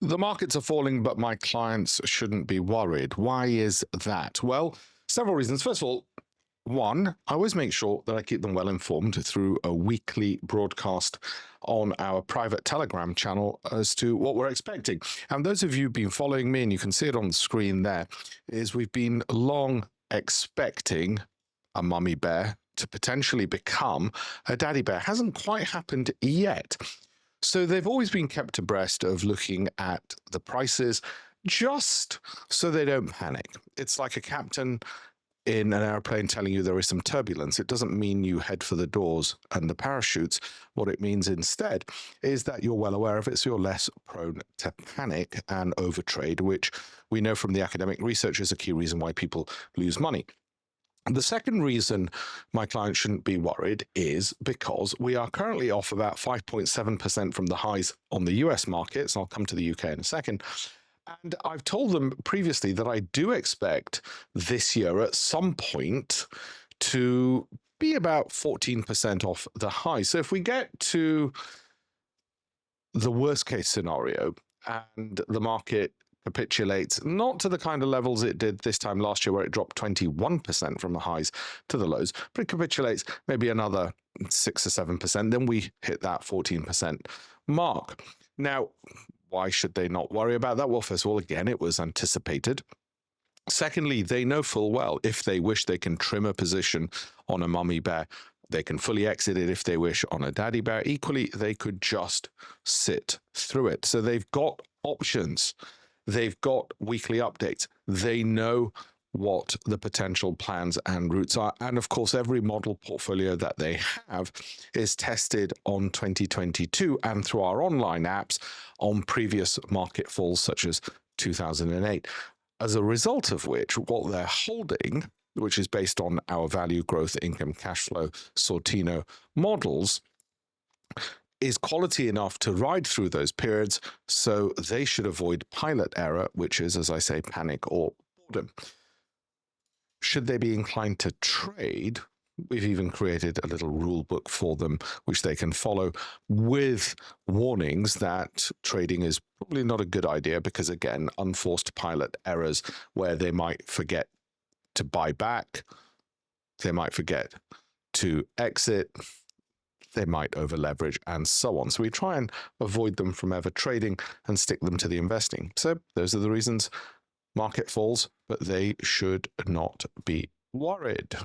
The markets are falling, but my clients shouldn't be worried. Why is that? Well, several reasons. First of all, one, I always make sure that I keep them well informed through a weekly broadcast on our private Telegram channel as to what we're expecting. And those of you who've been following me, and you can see it on the screen there, is we've been long expecting a mummy bear to potentially become a daddy bear. Hasn't quite happened yet. So they've always been kept abreast of looking at the prices just so they don't panic. It's like a captain in an airplane telling you there is some turbulence. It doesn't mean you head for the doors and the parachutes. What it means instead is that you're well aware of it, so you're less prone to panic and overtrade, which we know from the academic research is a key reason why people lose money. The second reason my clients shouldn't be worried is because we are currently off about 5.7% from the highs on the US markets. I'll come to the UK in a second. And I've told them previously that I do expect this year at some point to be about 14% off the high. So if we get to the worst case scenario and the market capitulates, not to the kind of levels it did this time last year where it dropped 21% from the highs to the lows, but it capitulates maybe another 6 or 7%, then we hit that 14% mark. Now, why should they not worry about that? Well, first of all, again, it was anticipated. Secondly, they know full well if they wish they can trim a position on a mummy bear. They can fully exit it if they wish on a daddy bear. Equally, they could just sit through it. So they've got options. They've got weekly updates. They know what the potential plans and routes are. And of course, every model portfolio that they have is tested on 2022 and through our online apps on previous market falls such as 2008. As a result of which, what they're holding, which is based on our value, growth, income, cash flow, Sortino models, is quality enough to ride through those periods, so they should avoid pilot error, which is, as I say, panic or boredom. Should they be inclined to trade, we've even created a little rule book for them, which they can follow with warnings that trading is probably not a good idea because, again, unforced pilot errors where they might forget to buy back, they might forget to exit, they might over leverage and so on. So we try and avoid them from ever trading and stick them to the investing. So those are the reasons market falls, but they should not be worried.